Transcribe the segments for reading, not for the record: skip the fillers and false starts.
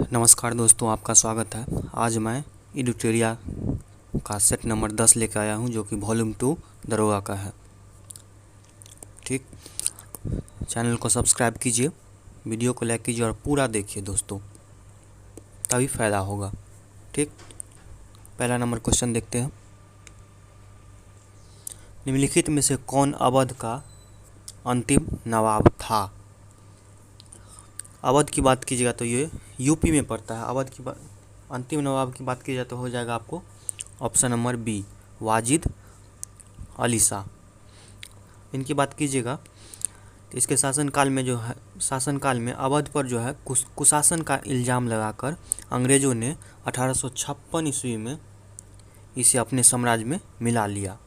नमस्कार दोस्तों, आपका स्वागत है। आज मैं एडिटोरिया का सेट नंबर 10 लेकर आया हूं, जो कि वॉल्यूम 2 दरोगा का है। ठीक, चैनल को सब्सक्राइब कीजिए, वीडियो को लाइक कीजिए और पूरा देखिए दोस्तों, तभी फ़ायदा होगा। ठीक, पहला नंबर क्वेश्चन देखते हैं। निम्नलिखित में से कौन अवध का अंतिम नवाब था? अवध की बात कीजिएगा तो ये यूपी में पड़ता है। अवध की अंतिम नवाब की बात की जाए तो हो जाएगा आपको option number B, Wajid Ali Shah. इनकी बात कीजिएगा तो इसके शासनकाल में अवध पर जो है कुशासन का इल्ज़ाम लगाकर अंग्रेज़ों ने 1856 ईस्वी में इसे अपने साम्राज्य में मिला लिया।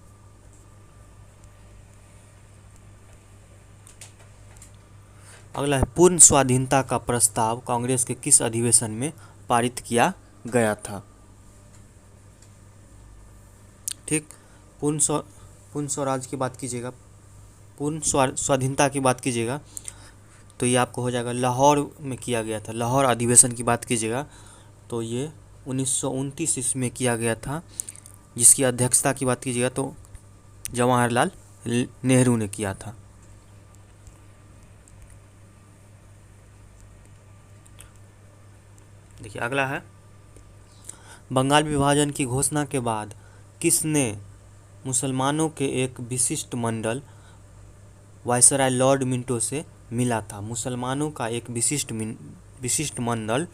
अगला है, पूर्ण स्वाधीनता का प्रस्ताव कांग्रेस के किस अधिवेशन में पारित किया गया था? ठीक, पूर्ण स्वराज की बात कीजिएगा, पूर्ण स्वाधीनता की बात कीजिएगा तो ये आपको हो जाएगा लाहौर में किया गया था। लाहौर अधिवेशन की बात कीजिएगा तो ये 1929 ईस्वी में किया गया था, जिसकी अध्यक्षता की बात कीजिएगा तो जवाहरलाल नेहरू ने किया था। देखिए अगला है, बंगाल विभाजन की घोषणा के बाद किसने मुसलमानों के एक विशिष्ट मंडल वायसराय लॉर्ड मिंटो से मिला था? मुसलमानों का एक विशिष्ट मंडल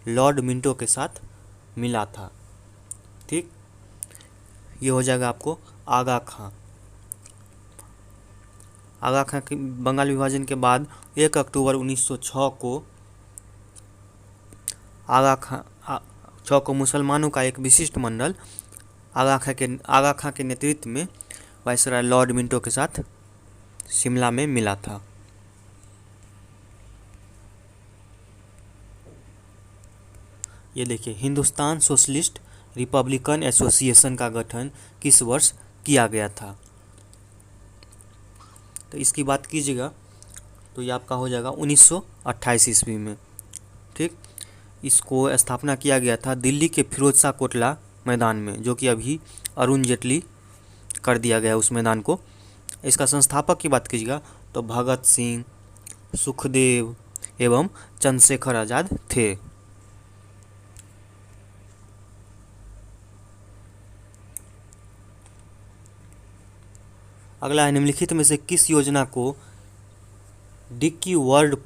लॉर्ड मिंटो के साथ मिला था। ठीक, ये हो जाएगा आपको आगा खां। आगा खां की बंगाल विभाजन के बाद 1 अक्टूबर 1906 को मुसलमानों का एक विशिष्ट मंडल आगा खां के नेतृत्व में वायसराय लॉर्ड मिंटो के साथ शिमला में मिला था। ये देखिए, हिंदुस्तान सोशलिस्ट रिपब्लिकन एसोसिएशन का गठन किस वर्ष किया गया था? तो इसकी बात कीजिएगा तो ये आपका हो जाएगा 1928 ईस्वी में। ठीक, इसको स्थापना किया गया था दिल्ली के फिरोज शाह कोटला मैदान में, जो कि अभी अरुण जेटली कर दिया गया उस मैदान को। इसका संस्थापक की बात कीजिएगा तो भगत सिंह, सुखदेव एवं चंद्रशेखर आज़ाद थे। अगला है, निम्नलिखित में से किस योजना को डिक्की वर्ल्ड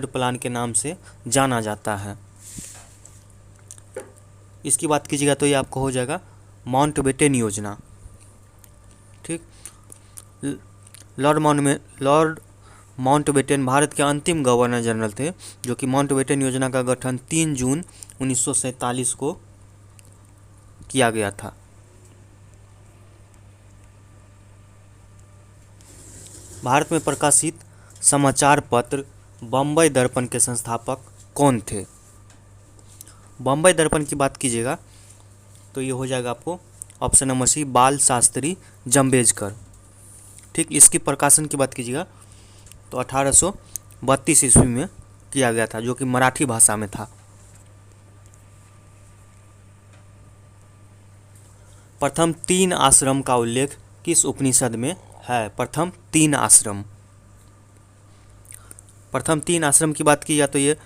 प्लान के नाम से जाना जाता है? इसकी बात कीजिएगा तो ये आपको हो जाएगा माउंटबेटन योजना। ठीक, लॉर्ड माउंटबेटन भारत के अंतिम गवर्नर जनरल थे, जो कि माउंटबेटन योजना का गठन 3 जून 1947 को किया गया था। भारत में प्रकाशित समाचार पत्र बम्बई दर्पण के संस्थापक कौन थे? बम्बई दर्पण की बात कीजिएगा तो ये हो जाएगा आपको ऑप्शन नंबर सी, बाल शास्त्री जंबेजकर। ठीक, इसकी प्रकाशन की बात कीजिएगा तो 1832 ईस्वी में किया गया था, जो कि मराठी भाषा में था। प्रथम 3 आश्रम का उल्लेख किस उपनिषद में है? प्रथम 3 आश्रम की बात की जाए तो ये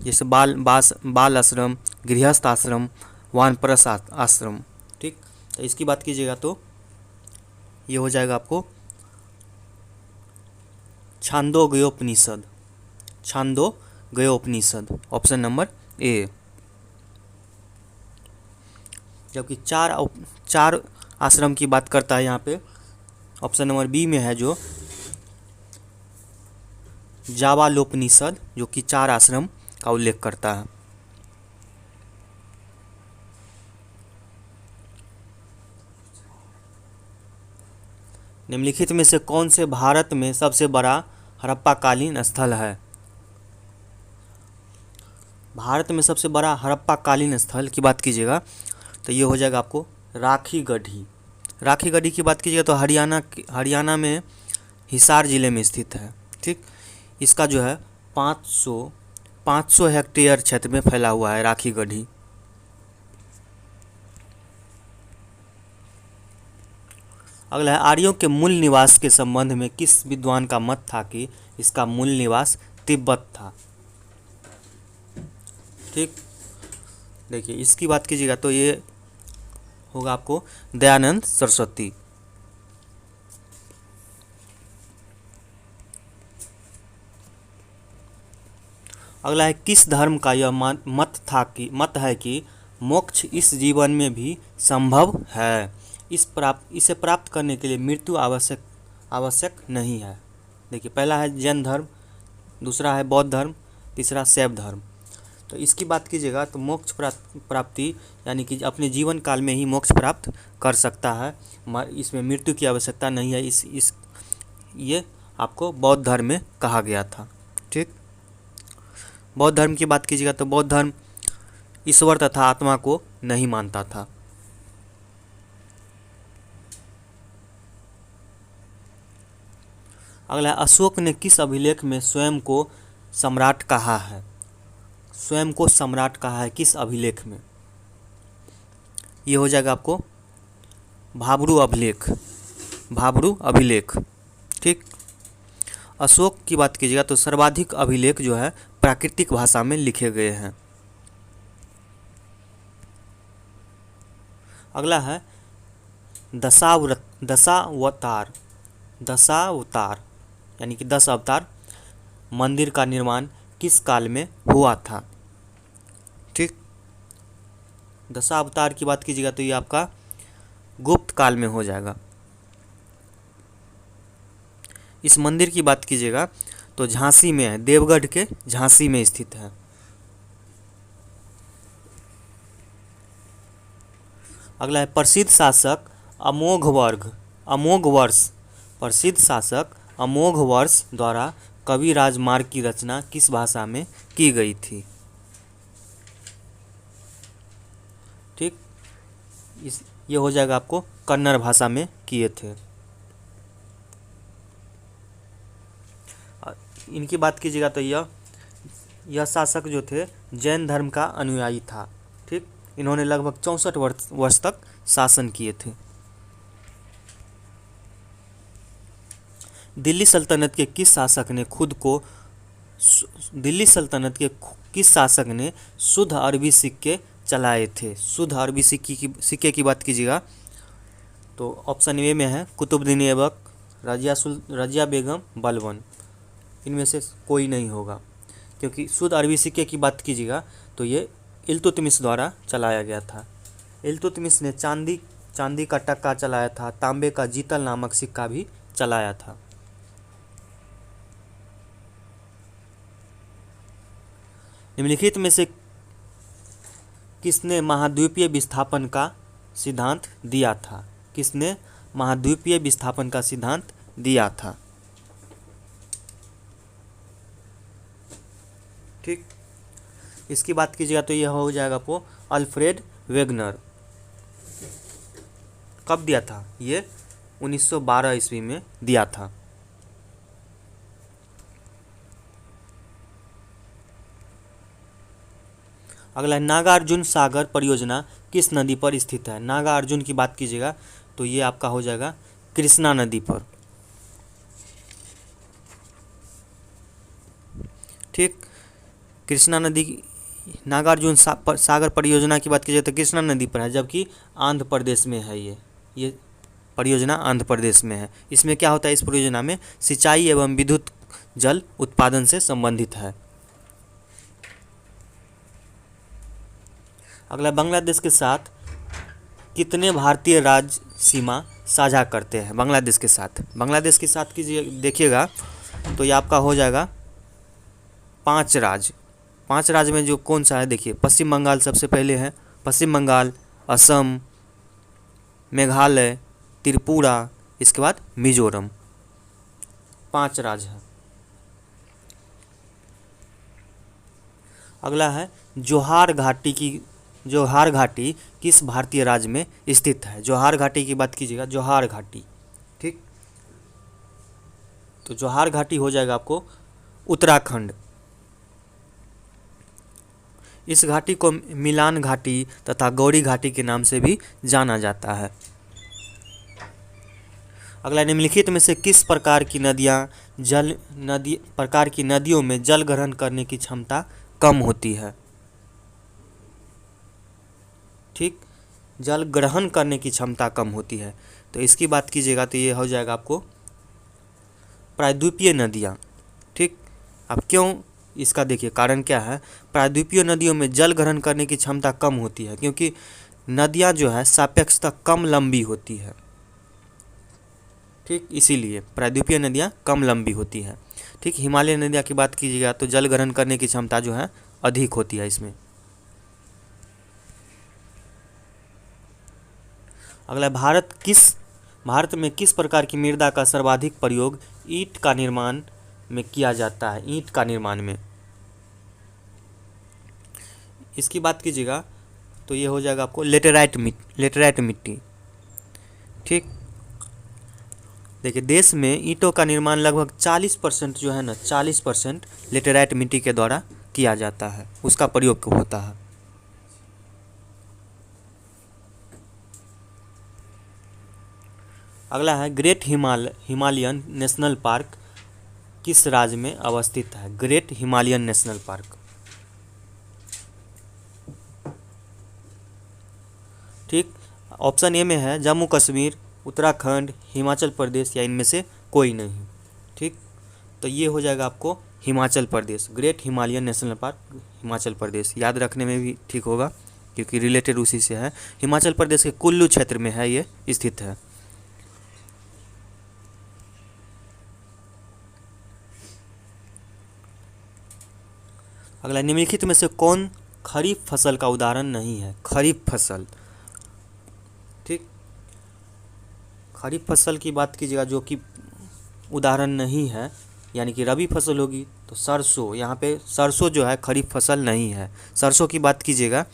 जैसे बाल आश्रम, गृहस्थ आश्रम, वानप्रस्थ आश्रम। ठीक, तो इसकी बात कीजिएगा तो ये हो जाएगा आपको छांदोग्योपनिषद, ऑप्शन नंबर ए। जबकि 4 आश्रम की बात करता है यहाँ पे ऑप्शन नंबर बी में है, जो जावालोपनिषद, जो कि 4 आश्रम का उल्लेख करता है। निम्नलिखित में से कौन से भारत में सबसे बड़ा हड़प्पाकालीन स्थल है? भारत में सबसे बड़ा हड़प्पाकालीन स्थल की बात कीजिएगा तो ये हो जाएगा आपको राखी गढ़ी की बात कीजिएगा तो हरियाणा में हिसार ज़िले में स्थित है। ठीक, इसका जो है 500 हेक्टेयर क्षेत्र में फैला हुआ है राखी गढ़ी। अगला है आर्यों के मूल निवास के संबंध में किस विद्वान का मत था कि इसका मूल निवास तिब्बत था। ठीक, देखिए इसकी बात कीजिएगा तो ये होगा आपको दयानंद सरस्वती। अगला है किस धर्म का यह मत है कि मोक्ष इस जीवन में भी संभव है। इसे प्राप्त करने के लिए मृत्यु आवश्यक नहीं है। देखिए पहला है जैन धर्म, दूसरा है बौद्ध धर्म, तीसरा शैव धर्म। तो इसकी बात कीजिएगा तो मोक्ष प्राप्ति यानी कि अपने जीवन काल में ही मोक्ष प्राप्त कर सकता है, इसमें मृत्यु की आवश्यकता नहीं है। ये आपको बौद्ध धर्म में कहा गया था। ठीक, बौद्ध धर्म की बात कीजिएगा तो बौद्ध धर्म ईश्वर तथा आत्मा को नहीं मानता था। अगला है अशोक ने किस अभिलेख में स्वयं को सम्राट कहा है। स्वयं को सम्राट कहा है किस अभिलेख में। ये हो जाएगा आपको भाब्रू अभिलेख। ठीक, अशोक की बात कीजिएगा तो सर्वाधिक अभिलेख जो है प्राकृतिक भाषा में लिखे गए हैं। अगला है दशावतार यानी कि 10 अवतार मंदिर का निर्माण किस काल में हुआ था। ठीक, दशावतार की बात कीजिएगा तो ये आपका गुप्त काल में हो जाएगा। इस मंदिर की बात कीजिएगा तो झांसी में है, देवगढ़ के झांसी में स्थित है। अगला है प्रसिद्ध शासक अमोघ वर्ष द्वारा कविराज मार्ग की रचना किस भाषा में की गई थी। ठीक, ये हो जाएगा आपको कन्नड़ भाषा में किए थे। इनकी बात कीजिएगा तो यह शासक जो थे जैन धर्म का अनुयायी था। ठीक, इन्होंने लगभग 64 वर्ष तक शासन किए थे। दिल्ली सल्तनत के किस शासक ने शुद्ध अरबी सिक्के चलाए थे। शुद्ध अरबी सिक्के की बात कीजिएगा तो ऑप्शन ए में है कुतुबुद्दीन ऐबक, रजिया बेगम, बलबन। इनमें से कोई नहीं होगा, क्योंकि शुद्ध अरबी सिक्के की बात कीजिएगा तो ये इल्तुतमिश द्वारा चलाया गया था। इल्तुतमिश ने चांदी का टक्का चलाया था, तांबे का जीतल नामक सिक्का भी चलाया था। निम्नलिखित में से किसने महाद्वीपीय विस्थापन का सिद्धांत दिया था। किसने महाद्वीपीय विस्थापन का सिद्धांत दिया था। ठीक, इसकी बात कीजिएगा तो यह हो जाएगा आपको अल्फ्रेड वेगनर। कब दिया था ये 1912 ईस्वी में दिया था। अगला नागार्जुन सागर परियोजना किस नदी पर स्थित है। नागार्जुन की बात कीजिएगा तो ये आपका हो जाएगा कृष्णा नदी पर। ठीक, कृष्णा नदी नागार्जुन सागर परियोजना की बात कीजिए तो कृष्णा नदी पर है, जबकि आंध्र प्रदेश में है। ये परियोजना आंध्र प्रदेश में है। इसमें क्या होता है, इस परियोजना में सिंचाई एवं विद्युत जल उत्पादन से संबंधित है। अगला बांग्लादेश के साथ कितने भारतीय राज्य सीमा साझा करते हैं। बांग्लादेश के साथ कीजिए देखिएगा तो ये आपका हो जाएगा 5 राज्य। 5 राज्य में जो कौन सा है देखिए, पश्चिम बंगाल सबसे पहले है। पश्चिम बंगाल, असम, मेघालय, त्रिपुरा, इसके बाद मिजोरम। 5 राज्य है। अगला है जोहार घाटी किस भारतीय राज्य में स्थित है। जोहार घाटी की बात कीजिएगा, जोहार घाटी। ठीक, तो जोहार घाटी हो जाएगा आपको उत्तराखंड। इस घाटी को मिलान घाटी तथा गौरी घाटी के नाम से भी जाना जाता है। अगला, निम्नलिखित में से किस प्रकार की नदियों में जल ग्रहण करने की क्षमता कम होती है? ठीक, जल ग्रहण करने की क्षमता कम होती है। तो इसकी बात कीजिएगा तो ये हो जाएगा आपको प्रायद्वीपीय नदियाँ। ठीक, अब क्यों, इसका देखिए कारण क्या है। प्रायद्वीपीय नदियों में जल ग्रहण करने की क्षमता कम होती है क्योंकि नदियाँ जो है सापेक्षतः कम लंबी होती है। ठीक, इसीलिए प्रायद्वीपीय नदियाँ कम लंबी होती हैं। ठीक, हिमालय नदियाँ की बात कीजिएगा तो जल ग्रहण करने की क्षमता जो है अधिक होती है इसमें। अगला, भारत में किस प्रकार की मृदा का सर्वाधिक प्रयोग ईंट का निर्माण में किया जाता है? ईंट का निर्माण में इसकी बात कीजिएगा तो ये हो जाएगा आपको लेटेराइट मिट्टी। ठीक, देखिए देश में ईंटों का निर्माण लगभग 40% जो है ना, 40% लेटेराइट मिट्टी के द्वारा किया जाता है, उसका प्रयोग होता है। अगला है, ग्रेट हिमालयन नेशनल पार्क किस राज्य में अवस्थित है? Great Himalayan national park. ठीक, ऑप्शन ए में है जम्मू कश्मीर, उत्तराखंड, हिमाचल प्रदेश या इनमें से कोई नहीं। ठीक, तो ये हो जाएगा आपको Himachal Pradesh. Great Himalayan national park Himachal Pradesh, याद रखने में भी ठीक होगा क्योंकि रिलेटेड उसी से है। हिमाचल प्रदेश के कुल्लू क्षेत्र में है, ये स्थित है। अगला, निम्नलिखित में से कौन खरीफ फसल का उदाहरण नहीं है? खरीफ फसल। ठीक, खरीफ फसल की बात कीजिएगा जो कि उदाहरण नहीं है, यानी कि रबी फसल होगी तो सरसों, यहाँ पे सरसों जो है खरीफ फसल नहीं है। सरसों की बात कीजिएगा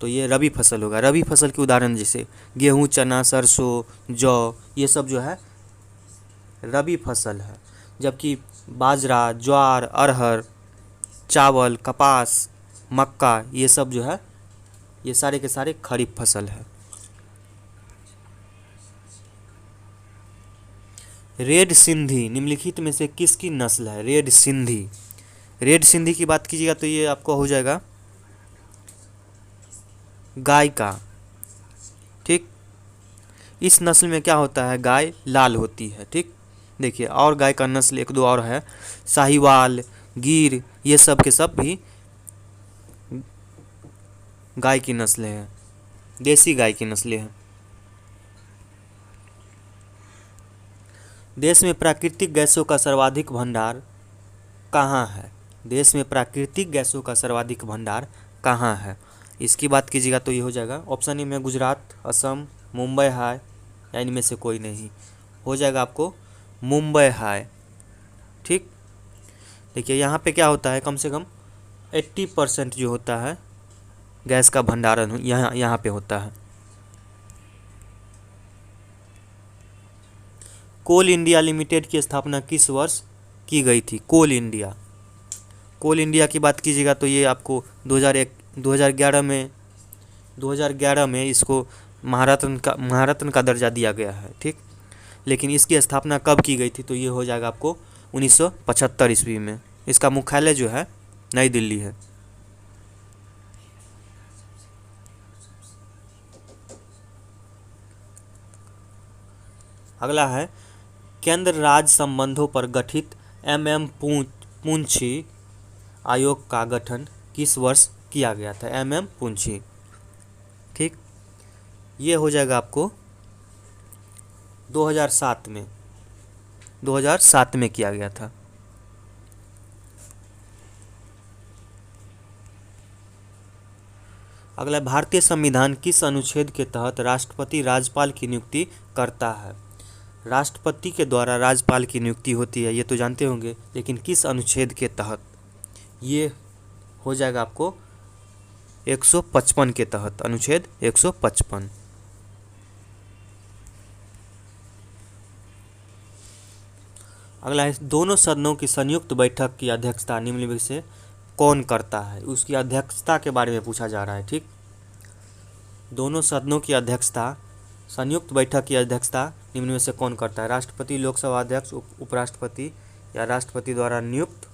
तो ये रबी फसल होगा। रबी फसल के उदाहरण जैसे गेहूँ, चना, सरसों, जौ, ये सब जो है रबी फसल है। जबकि बाजरा, ज्वार, अरहर, चावल, कपास, मक्का, ये सब जो है ये सारे के सारे खरीफ फसल है। रेड सिंधी निम्नलिखित में से किसकी नस्ल है? रेड सिंधी की बात कीजिएगा तो ये आपको हो जाएगा गाय का। ठीक, इस नस्ल में क्या होता है, गाय लाल होती है। ठीक, देखिए और गाय का नस्ल एक दो और है, साहिवाल, गिर, ये सब के सब भी गाय की नस्लें हैं, देसी गाय की नस्लें हैं। देश में प्राकृतिक गैसों का सर्वाधिक भंडार कहाँ है? देश में प्राकृतिक गैसों का सर्वाधिक भंडार कहाँ है? इसकी बात कीजिएगा तो ये हो जाएगा ऑप्शन ए में गुजरात, असम, मुंबई हाई या इनमें से कोई नहीं। हो जाएगा आपको मुंबई हाई। ठीक, देखिए यहाँ पे क्या होता है, कम से कम 80% जो होता है गैस का भंडारण यहाँ पे होता है। कोल इंडिया लिमिटेड की स्थापना किस वर्ष की गई थी? कोल इंडिया की बात कीजिएगा तो ये आपको 2011 में इसको महारत्न का दर्जा दिया गया है। ठीक, लेकिन इसकी स्थापना कब की गई थी? तो ये हो जाएगा आपको 1975 ईस्वी में। इसका मुख्यालय जो है नई दिल्ली है। अगला है, केंद्र राज्य संबंधों पर गठित MM पुंछी आयोग का गठन किस वर्ष किया गया था? MM पुंछी। ठीक, ये हो जाएगा आपको 2007 में किया गया था। अगला, भारतीय संविधान किस अनुच्छेद के तहत राष्ट्रपति राज्यपाल की नियुक्ति करता है? राष्ट्रपति के द्वारा राज्यपाल की नियुक्ति होती है, ये तो जानते होंगे, लेकिन किस अनुच्छेद के तहत? ये हो जाएगा आपको 155 के तहत, अनुच्छेद 155। अगला है, दोनों सदनों की संयुक्त बैठक की अध्यक्षता निम्नलिखित से कौन करता है, उसकी अध्यक्षता के बारे में पूछा जा रहा है। ठीक, दोनों सदनों की अध्यक्षता, संयुक्त बैठक की अध्यक्षता निम्न में से कौन करता है? राष्ट्रपति, लोकसभा अध्यक्ष, उपराष्ट्रपति या राष्ट्रपति द्वारा नियुक्त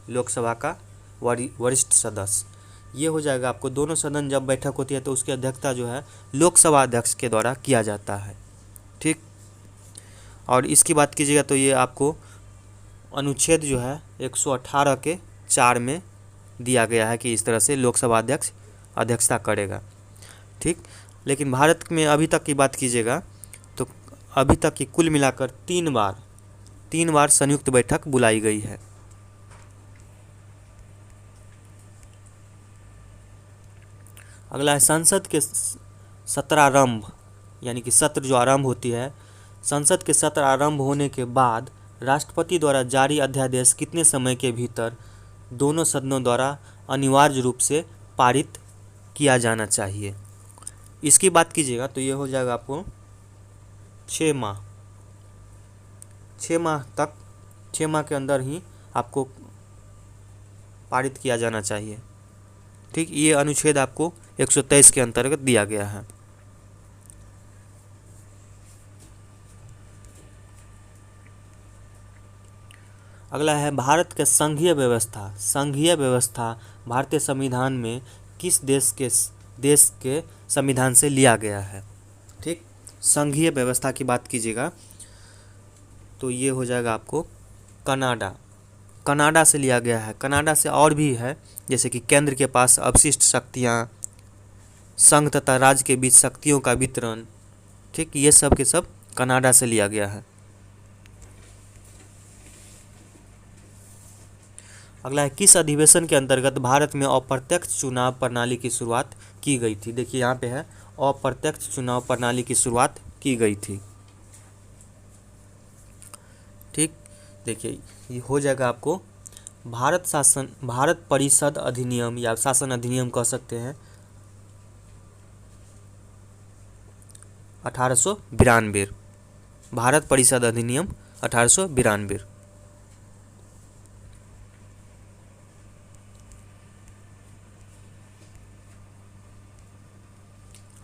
लोकसभा का वरिष्ठ सदस्य। ये हो जाएगा आपको। दोनों सदन जब बैठक होती है तो उसकी अध्यक्षता जो है लोकसभा अध्यक्ष के द्वारा किया जाता है। ठीक, और इसकी बात कीजिएगा तो ये आपको अनुच्छेद जो है 118 के 4 में दिया गया है कि इस तरह से लोकसभा अध्यक्ष अध्यक्षता करेगा। ठीक, लेकिन भारत में अभी तक की बात कीजिएगा तो अभी तक की कुल मिलाकर 3 बार संयुक्त बैठक बुलाई गई है। अगला है संसद के सत्रारंभ, यानी कि सत्र जो आरंभ होती है, संसद के सत्र आरंभ होने के बाद राष्ट्रपति द्वारा जारी अध्यादेश कितने समय के भीतर दोनों सदनों द्वारा अनिवार्य रूप से पारित किया जाना चाहिए? इसकी बात कीजिएगा तो ये हो जाएगा आपको 6 माह। 6 माह तक, 6 माह के अंदर ही आपको पारित किया जाना चाहिए। ठीक, ये अनुच्छेद आपको 123 के अंतर्गत दिया गया है। अगला है भारत के संघीय व्यवस्था। संघीय व्यवस्था भारतीय संविधान में किस देश के संविधान से लिया गया है? ठीक, संघीय व्यवस्था की बात कीजिएगा तो ये हो जाएगा आपको कनाडा से लिया गया है। कनाडा से और भी है, जैसे कि केंद्र के पास अवशिष्ट शक्तियाँ, संघ तथा राज्य के बीच शक्तियों का वितरण। ठीक, ये सब के सब कनाडा से लिया गया है। अगला है किस अधिवेशन के अंतर्गत भारत में अप्रत्यक्ष चुनाव प्रणाली की शुरुआत की गई थी? देखिए यहाँ पे है, अप्रत्यक्ष चुनाव प्रणाली की शुरुआत की गई थी। ठीक, देखिए ये हो जाएगा आपको भारत परिषद अधिनियम या शासन अधिनियम कह सकते हैं, 1892। भारत परिषद अधिनियम 1892।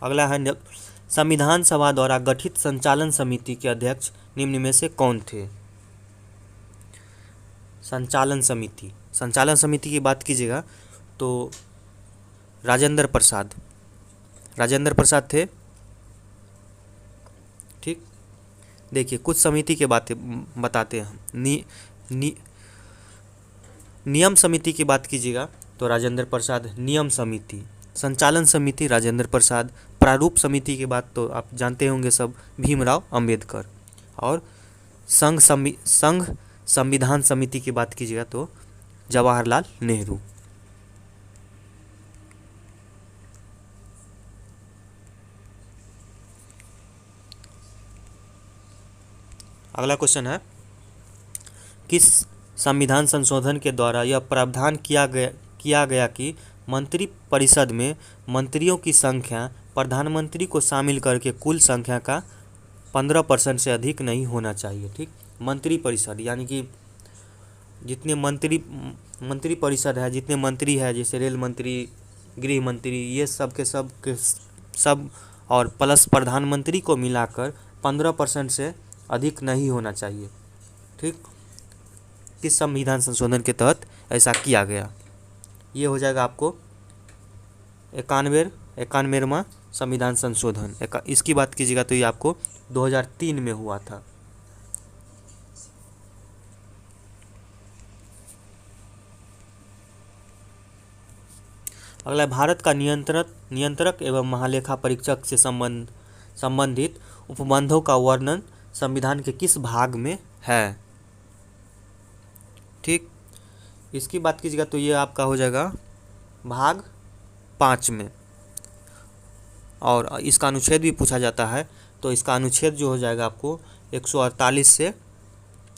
अगला है संविधान सभा द्वारा गठित संचालन समिति के अध्यक्ष निम्न में से कौन थे? संचालन समिति की बात कीजिएगा तो राजेंद्र प्रसाद थे। ठीक, देखिए कुछ समिति के बातें बताते हैं हम। नियम समिति की बात कीजिएगा तो राजेंद्र प्रसाद नियम समिति, संचालन समिति राजेंद्र प्रसाद, प्रारूप समिति की बात तो आप जानते होंगे सब, भीमराव अंबेडकर, और संघ संविधान समिति की बात कीजिएगा तो जवाहरलाल नेहरू। अगला क्वेश्चन है किस संविधान संशोधन के द्वारा यह प्रावधान किया गया कि मंत्री परिषद में मंत्रियों की संख्या प्रधानमंत्री को शामिल करके कुल संख्या का 15% से अधिक नहीं होना चाहिए। ठीक, मंत्री परिषद यानी कि जितने मंत्री परिषद है, जितने मंत्री है, जैसे रेल मंत्री, गृह मंत्री, ये सब के सब और प्लस प्रधानमंत्री को मिलाकर 15% से अधिक नहीं होना चाहिए। ठीक, किस संविधान संशोधन के तहत ऐसा किया गया? ये हो जाएगा आपको 91वां संविधान संशोधन। इसकी बात कीजिएगा तो ये आपको 2003 में हुआ था। अगला भारत का नियंत्रक एवं महालेखा परीक्षक से संबंधित उपबंधों का वर्णन संविधान के किस भाग में है? ठीक, इसकी बात कीजिएगा तो ये आपका हो जाएगा भाग 5 में, और इसका अनुच्छेद भी पूछा जाता है तो इसका अनुच्छेद जो हो जाएगा आपको 148 से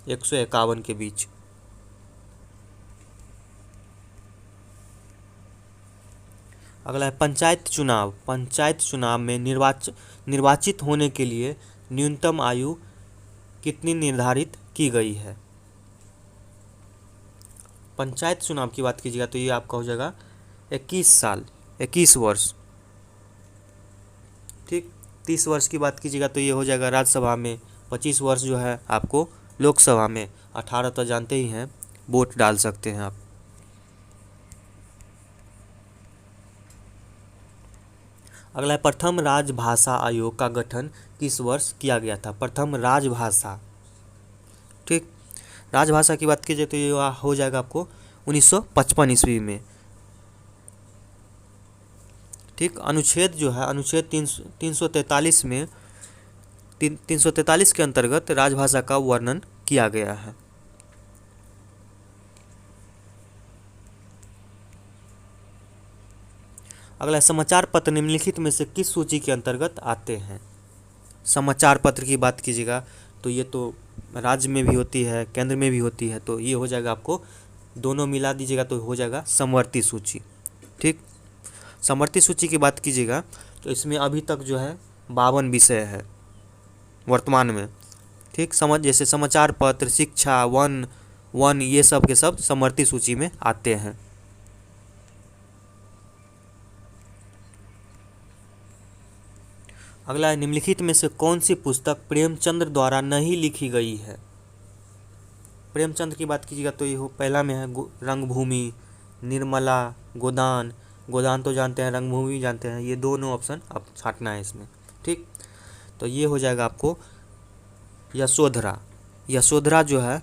151 के बीच। अगला है पंचायत चुनाव में निर्वाचित होने के लिए न्यूनतम आयु कितनी निर्धारित की गई है? पंचायत चुनाव की बात कीजिएगा तो ये आपका हो जाएगा 21 साल, 21 वर्ष। ठीक, 30 वर्ष की बात कीजिएगा तो ये हो जाएगा राज्यसभा में, 25 वर्ष जो है आपको लोकसभा में, 18 तो जानते ही हैं वोट डाल सकते हैं आप। अगला है प्रथम राजभाषा आयोग का गठन किस वर्ष किया गया था? प्रथम राजभाषा, ठीक, राजभाषा की बात कीजिए तो ये हो जाएगा आपको 1955 ईस्वी में। ठीक, अनुच्छेद जो है अनुच्छेद 343 में 343 के अंतर्गत राजभाषा का वर्णन किया गया है। अगला समाचार पत्र निम्नलिखित में से किस सूची के अंतर्गत आते हैं? समाचार पत्र की बात कीजिएगा तो ये तो राज्य में भी होती है, केंद्र में भी होती है, तो ये हो जाएगा आपको, दोनों मिला दीजिएगा तो हो जाएगा समवर्ती सूची। ठीक, समवर्ती सूची की बात कीजिएगा तो इसमें अभी तक जो है 52 विषय है वर्तमान में। ठीक, जैसे समाचार पत्र, शिक्षा, वन ये सब के सब समवर्ती सूची में आते हैं। अगला है निम्नलिखित में से कौन सी पुस्तक प्रेमचंद्र द्वारा नहीं लिखी गई है? प्रेमचंद्र की बात कीजिएगा तो ये पहला में है रंगभूमि, निर्मला, गोदान। गोदान तो जानते हैं, रंगभूमि जानते हैं, ये दोनों ऑप्शन अब छांटना है इसमें। ठीक, तो ये हो जाएगा आपको यशोधरा। यशोधरा जो है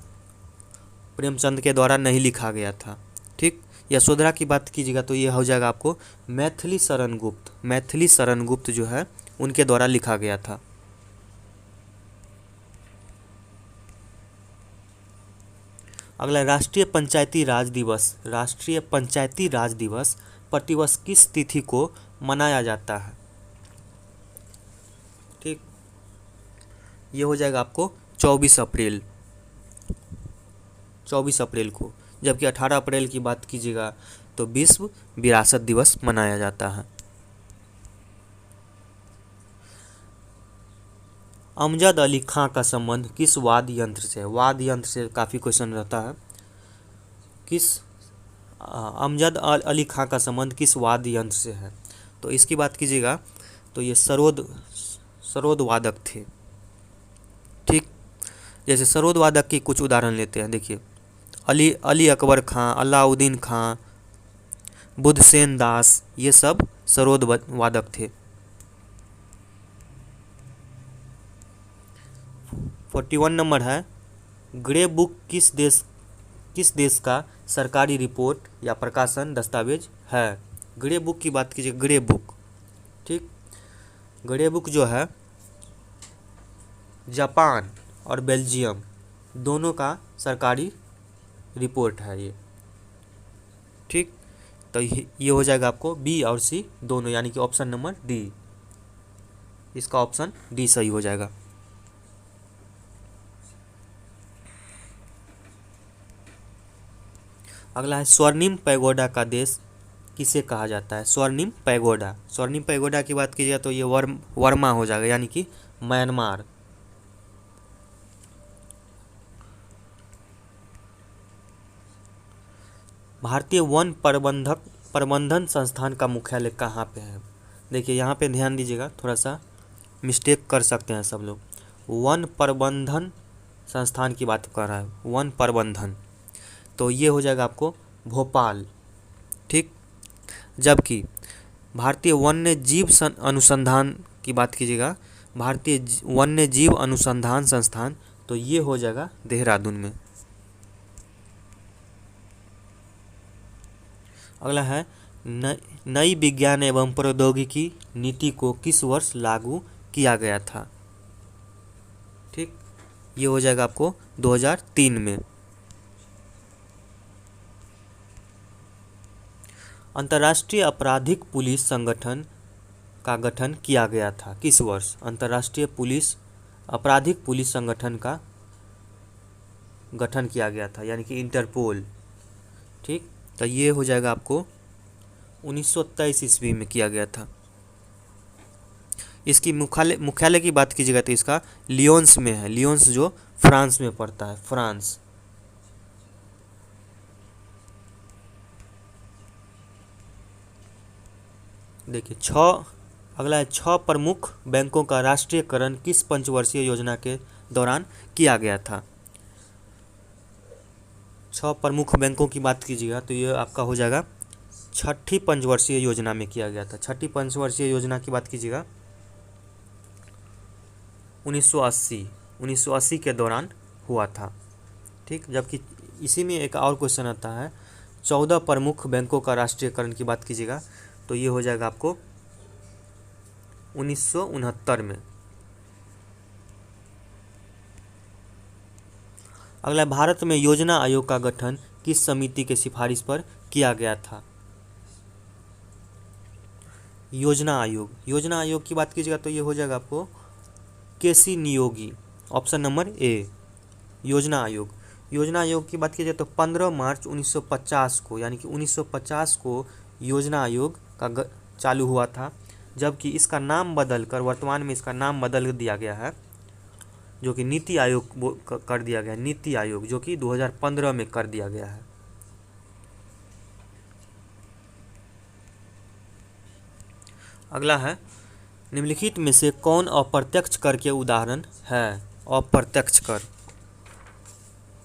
प्रेमचंद के द्वारा नहीं लिखा गया था। ठीक, यशोधरा की बात कीजिएगा तो ये हो जाएगा आपको मैथिली शरण गुप्त। मैथिली शरण गुप्त जो है उनके द्वारा लिखा गया था। अगला राष्ट्रीय पंचायती राज दिवस। राष्ट्रीय पंचायती राज दिवस प्रतिवर्ष किस तिथि को मनाया जाता है? ठीक, ये हो जाएगा आपको 24 अप्रैल, 24 अप्रैल को। जबकि 18 अप्रैल की बात कीजिएगा तो विश्व विरासत दिवस मनाया जाता है। अमजद अली खां का संबंध किस वाद्य यंत्र से? वाद्य यंत्र से काफ़ी क्वेश्चन रहता है। अमजद अली खां का संबंध किस वाद्य यंत्र से है? तो इसकी बात कीजिएगा तो ये सरोद वादक थे। ठीक, जैसे सरोद वादक की कुछ उदाहरण लेते हैं। देखिए, अली अकबर खां, अलाउद्दीन खां, बुद्धसेन दास, ये सब सरोद वादक थे। 41 नंबर है ग्रे बुक किस देश का सरकारी रिपोर्ट या प्रकाशन दस्तावेज है? ग्रे बुक की बात कीजिए, ग्रे बुक। ठीक, ग्रे बुक जो है जापान और बेल्जियम दोनों का सरकारी रिपोर्ट है ये। ठीक, तो ये हो जाएगा आपको बी और सी दोनों, यानी कि ऑप्शन नंबर डी, इसका ऑप्शन डी सही हो जाएगा। अगला है स्वर्णिम पैगोडा का देश किसे कहा जाता है? स्वर्णिम पैगोडा। स्वर्णिम पैगोडा की बात कीजिए तो ये वर्मा हो जाएगा, यानी कि म्यांमार। भारतीय वन प्रबंधन संस्थान का मुख्यालय कहाँ पे है? देखिए, यहाँ पे ध्यान दीजिएगा, थोड़ा सा मिस्टेक कर सकते हैं सब लोग। वन प्रबंधन संस्थान की बात कर रहा है, वन प्रबंधन, तो ये हो जाएगा आपको भोपाल। ठीक, जबकि भारतीय वन्य जीव अनुसंधान की बात कीजिएगा, भारतीय वन्य जीव अनुसंधान संस्थान, तो ये हो जाएगा देहरादून में। अगला है नई विज्ञान एवं प्रौद्योगिकी नीति को किस वर्ष लागू किया गया था? ठीक, ये हो जाएगा आपको 2003 में। अंतर्राष्ट्रीय आपराधिक पुलिस संगठन का गठन किया गया था किस वर्ष? अंतर्राष्ट्रीय आपराधिक पुलिस संगठन का गठन किया गया था, यानी कि इंटरपोल। ठीक, तो ये हो जाएगा आपको 1923 ईस्वी में किया गया था। इसकी मुख्यालय की बात कीजिएगा तो इसका लियोन्स में है। लियोन्स जो फ्रांस में पड़ता है, फ्रांस। देखिए अगला है 6 प्रमुख बैंकों का राष्ट्रीयकरण किस पंचवर्षीय योजना के दौरान किया गया था। 6 प्रमुख बैंकों की बात कीजिएगा तो ये आपका हो जाएगा छठी पंचवर्षीय योजना में किया गया था। छठी पंचवर्षीय योजना की बात कीजिएगा 1980 के दौरान हुआ था। ठीक, जबकि इसी में एक और क्वेश्चन आता है 14 प्रमुख बैंकों का राष्ट्रीयकरण की बात कीजिएगा तो ये हो जाएगा आपको 1969 में। अगला, भारत में योजना आयोग का गठन किस समिति के सिफारिश पर किया गया था। योजना आयोग की बात कीजिएगा तो ये हो जाएगा आपको केसी नियोगी, ऑप्शन नंबर ए योजना आयोग की बात कीजिए तो 15 मार्च 1950 को, यानी कि 1950 को योजना आयोग का चालू हुआ था, जबकि इसका नाम बदलकर वर्तमान में इसका नाम बदल दिया गया है, जो कि नीति आयोग कर दिया गया है। नीति आयोग जो कि 2015 में कर दिया गया है। अगला है, निम्नलिखित में से कौन अप्रत्यक्ष कर के उदाहरण है। अप्रत्यक्ष कर,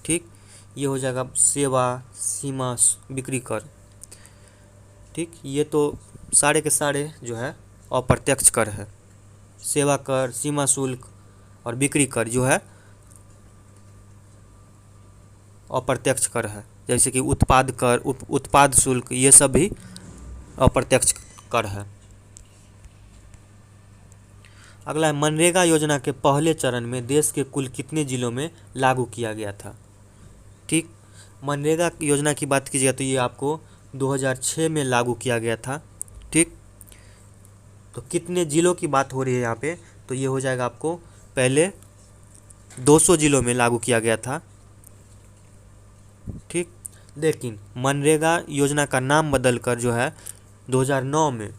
ठीक, ये हो जाएगा सेवा, सीमा, बिक्री कर। ठीक, ये तो सारे के सारे जो है अप्रत्यक्ष कर है। सेवा कर, सीमा शुल्क और बिक्री कर जो है अप्रत्यक्ष कर है, जैसे कि उत्पाद कर, उत्पाद शुल्क, ये सब भी अप्रत्यक्ष कर है। अगला है, मनरेगा योजना के पहले चरण में देश के कुल कितने जिलों में लागू किया गया था। ठीक, मनरेगा योजना की बात कीजिएगा तो ये आपको 2006 में लागू किया गया था। ठीक, तो कितने जिलों की बात हो रही है यहाँ पे, तो ये हो जाएगा आपको पहले 200 जिलों में लागू किया गया था। ठीक, लेकिन मनरेगा योजना का नाम बदलकर जो है 2009 में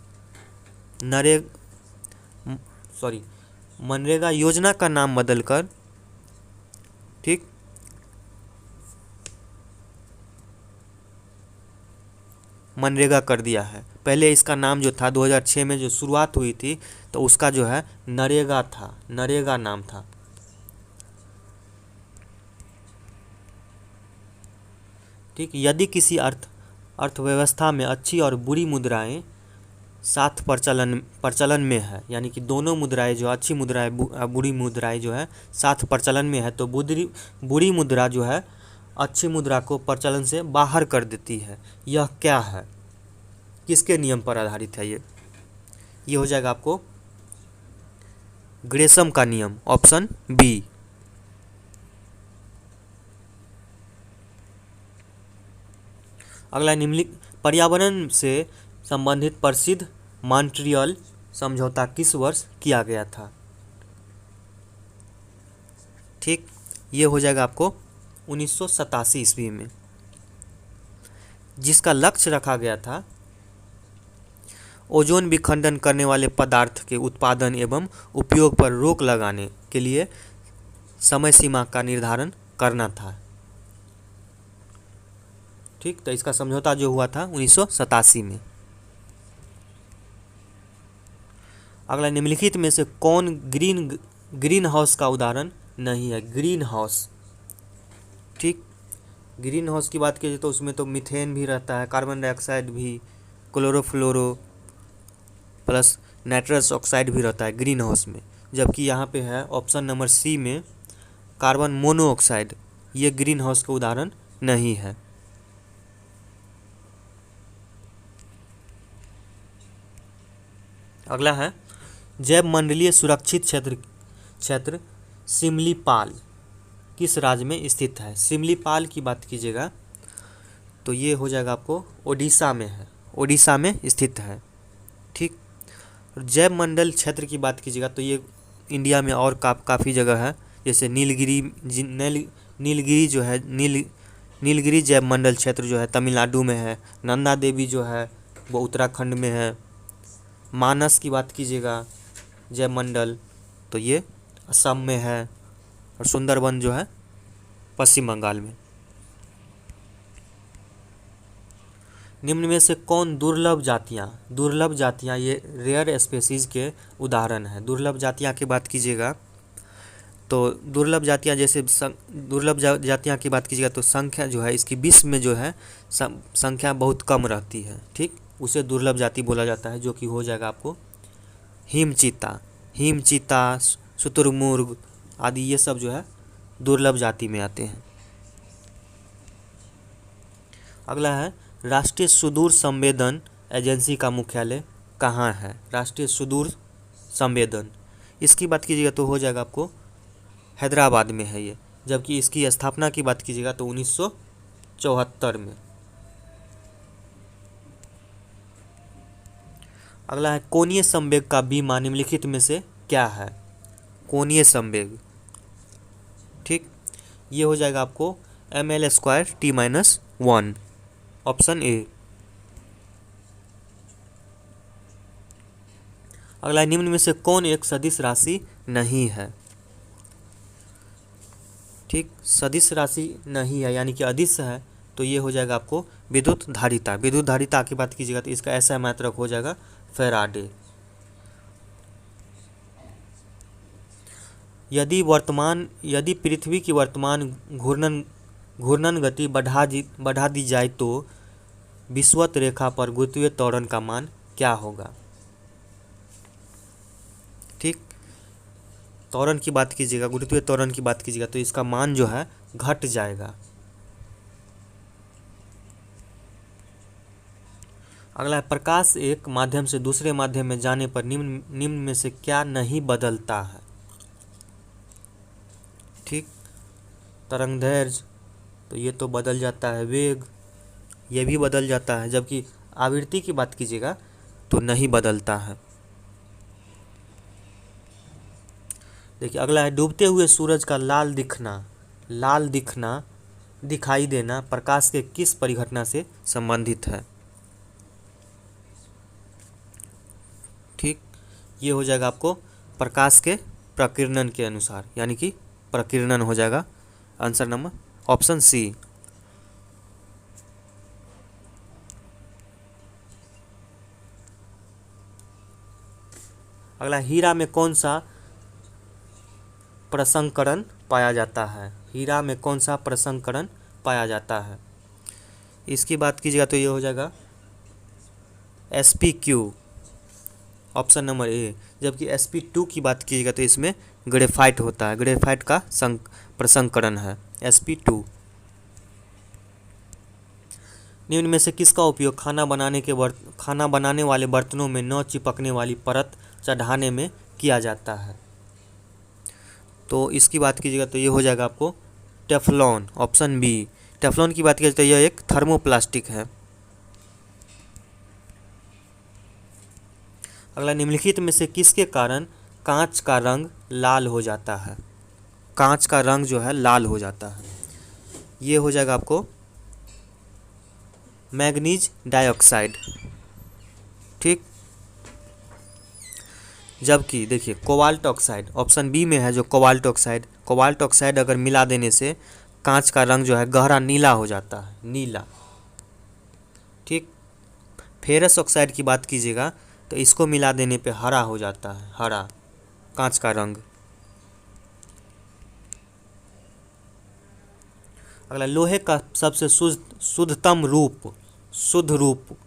मनरेगा योजना का नाम बदलकर, ठीक, मनरेगा कर दिया है। पहले इसका नाम जो था 2006 में जो शुरुआत हुई थी तो उसका जो है नरेगा था, नरेगा नाम था। ठीक, यदि किसी अर्थव्यवस्था में अच्छी और बुरी मुद्राएं साथ प्रचलन में है, यानी कि दोनों मुद्राएं जो अच्छी मुद्राएं बुरी मुद्राएं जो है साथ प्रचलन में है, तो बुरी मुद्रा जो है अच्छी मुद्रा को प्रचलन से बाहर कर देती है। यह क्या है, किसके नियम पर आधारित है ये हो जाएगा आपको ग्रेसम का नियम, ऑप्शन बी। अगला, निम्नलिखित पर्यावरण से संबंधित प्रसिद्ध मॉन्ट्रियल समझौता किस वर्ष किया गया था। ठीक, ये हो जाएगा आपको 1987 ईस्वी में, जिसका लक्ष्य रखा गया था ओजोन विखंडन करने वाले पदार्थ के उत्पादन एवं उपयोग पर रोक लगाने के लिए समय सीमा का निर्धारण करना था। ठीक, तो इसका समझौता जो हुआ था 1987 में। अगला, निम्नलिखित में से कौन ग्रीन हाउस का उदाहरण नहीं है। ग्रीन हाउस, ठीक, ग्रीन हाउस की बात कीजिए तो उसमें तो मीथेन भी रहता है, कार्बन डाइऑक्साइड भी, क्लोरोफ्लोरो प्लस नाइट्रस ऑक्साइड भी रहता है ग्रीन हाउस में, जबकि यहाँ पे है ऑप्शन नंबर सी में कार्बन मोनोऑक्साइड, ये ग्रीन हाउस का उदाहरण नहीं है। अगला है, जैव मंडलीय सुरक्षित क्षेत्र सिमलीपाल किस राज्य में स्थित है। सिमलीपाल की बात कीजिएगा तो ये हो जाएगा आपको ओडिशा में है, ओडिशा में स्थित है। ठीक, जैव मंडल क्षेत्र की बात कीजिएगा तो ये इंडिया में और काफ़ी जगह है, जैसे नीलगिरी जो है नीलगिरी जैव मंडल क्षेत्र जो है तमिलनाडु में है, नंदा देवी जो है वो उत्तराखंड में है, मानस की बात कीजिएगा जैव मंडल तो ये असम में है, और सुंदरबन जो है पश्चिम बंगाल में। निम्न में से कौन दुर्लभ जातियाँ ये रेयर स्पेसीज के उदाहरण है। दुर्लभ जातियाँ की बात कीजिएगा तो दुर्लभ जातियाँ की बात कीजिएगा तो संख्या जो है इसकी विश्व में जो है संख्या बहुत कम रहती है, ठीक, उसे दुर्लभ जाति बोला जाता है, जो कि हो जाएगा आपको हिमचीता, शुतुरमुर्ग आदि, ये सब जो है दुर्लभ जाति में आते हैं। अगला है राष्ट्रीय सुदूर संवेदन एजेंसी का मुख्यालय कहाँ है। राष्ट्रीय सुदूर संवेदन, इसकी बात कीजिएगा तो हो जाएगा आपको हैदराबाद में है ये, जबकि इसकी स्थापना की बात कीजिएगा तो 1974 में। अगला है कोणीय संवेग का बीमा निम्नलिखित में से क्या है। कोणीय संवेग, ठीक, ये हो जाएगा आपको ml² t-1, ऑप्शन ए। अगला निम्न में से कौन एक सदिश राशि नहीं है। ठीक, सदिश राशि नहीं है यानी कि अदिश है, तो ये हो जाएगा आपको विद्युत धारिता। विद्युत धारिता की बात कीजिएगा तो इसका ऐसा मात्रक हो जाएगा फैराडे। यदि पृथ्वी की वर्तमान घूर्णन गति बढ़ा दी जाए तो विषुवत रेखा पर गुरुत्वीय त्वरण का मान क्या होगा। ठीक, त्वरण की बात कीजिएगा, गुरुत्वीय त्वरण की बात कीजिएगा तो इसका मान जो है घट जाएगा। अगला है प्रकाश एक माध्यम से दूसरे माध्यम में जाने पर निम्न में से क्या नहीं बदलता है। ठीक, तरंगदैर्घ्य तो ये तो बदल जाता है, वेग ये भी बदल जाता है, जबकि आवृत्ति की बात कीजिएगा तो नहीं बदलता है। देखिए अगला है डूबते हुए सूरज का लाल दिखना दिखाई देना प्रकाश के किस परिघटना से संबंधित है। ठीक, ये हो जाएगा आपको प्रकाश के प्रकीर्णन के अनुसार, यानी कि प्रकीर्णन हो जाएगा आंसर नंबर ऑप्शन सी। अगला हीरा में कौन सा प्रसंकरण पाया जाता है। हीरा में कौन सा प्रसंकरण पाया जाता है, इसकी बात कीजिएगा तो ये हो जाएगा sp3 ऑप्शन नंबर ए, जबकि sp2 की बात कीजिएगा तो इसमें ग्रेफाइट होता है, ग्रेफाइट का प्रसंकरण है sp2। निम्न में से किसका उपयोग खाना बनाने वाले बर्तनों में न चिपकने वाली परत चढ़ाने में किया जाता है। तो इसकी बात कीजिएगा तो ये हो जाएगा आपको टेफ्लॉन, ऑप्शन बी। टेफ्लॉन की बात कीजिए तो यह एक थर्मोप्लास्टिक है। अगला निम्नलिखित में से किसके कारण कांच का रंग लाल हो जाता है। कांच का रंग जो है लाल हो जाता है, ये हो जाएगा आपको मैग्नीज डाइऑक्साइड। ठीक, जबकि देखिए कोबाल्ट ऑक्साइड ऑप्शन बी में है, जो कोबाल्ट ऑक्साइड अगर मिला देने से कांच का रंग जो है गहरा नीला हो जाता है, नीला। ठीक, फेरस ऑक्साइड की बात कीजिएगा तो इसको मिला देने पे हरा हो जाता है, हरा कांच का रंग। अगला लोहे का सबसे शुद्ध रूप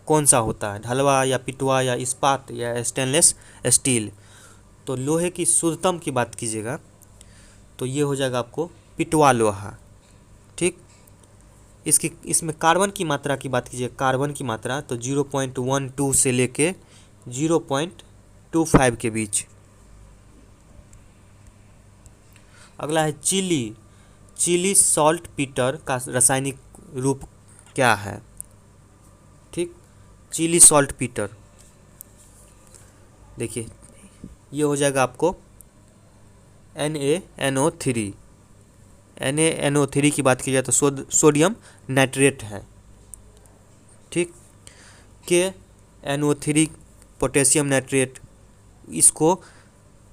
कौन सा होता है। ढलवा या पिटवा या इस्पात या स्टेनलेस स्टील। तो लोहे की शुद्धतम की बात कीजिएगा तो ये हो जाएगा आपको पिटवा लोहा। ठीक, इसमें कार्बन की मात्रा की बात कीजिए, कार्बन की मात्रा तो 0.12 से लेके 0.25 के बीच। अगला है चिली सॉल्ट पीटर का रासायनिक रूप क्या है। ठीक, चिली सॉल्ट पीटर, देखिए ये हो जाएगा आपको NaNO3 की बात की जाए तो सोडियम नाइट्रेट है। ठीक, KNO3 पोटेशियम नाइट्रेट, इसको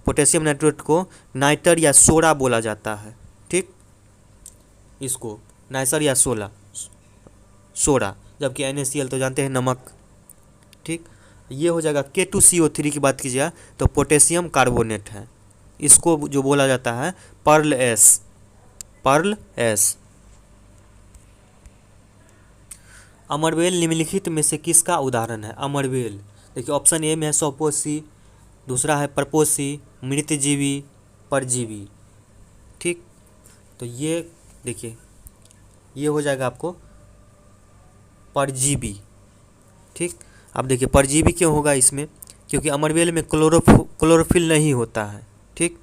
पोटेशियम नाइट्रेट को नाइटर या सोडा बोला जाता है। ठीक, इसको नाइसर या सोडा, जबकि NaCl तो जानते हैं नमक। ठीक, ये हो जाएगा। K2CO3 की बात कीजिएगा तो पोटेशियम कार्बोनेट है, इसको जो बोला जाता है पर्ल एस, पर्ल एस। अमरबेल निम्नलिखित में से किसका उदाहरण है? अमरबेल, देखिए ऑप्शन ए में है सौपोषी, दूसरा है परपोषी, मृतजीवी, परजीवी। ठीक, तो ये देखिए ये हो जाएगा आपको परजीवी। ठीक, अब देखिए परजीवी क्यों होगा इसमें, क्योंकि अमरबेल में क्लोरोफिल नहीं होता है। ठीक,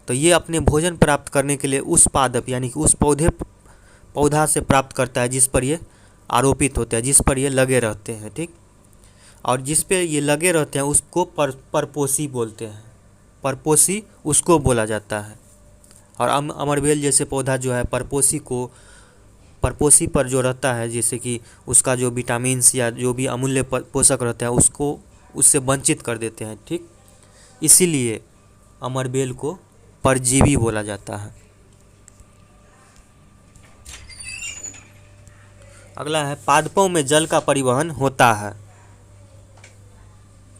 तो ये अपने भोजन प्राप्त करने के लिए उस पादप यानी कि उस पौधा से प्राप्त करता है जिस पर ये आरोपित होते हैं, जिस पर ये लगे रहते हैं। ठीक, और जिस पे ये लगे रहते हैं उसको परपोषी बोलते हैं, परपोषी उसको बोला जाता है। और अमरबेल जैसे पौधा जो है परपोषी पर जो रहता है, जैसे कि उसका जो विटामिन्स या जो भी अमूल्य पोषक रहता है उसको उससे वंचित कर देते हैं। ठीक, इसीलिए अमरबेल को परजीवी बोला जाता है। अगला है पादपों में जल का परिवहन होता है।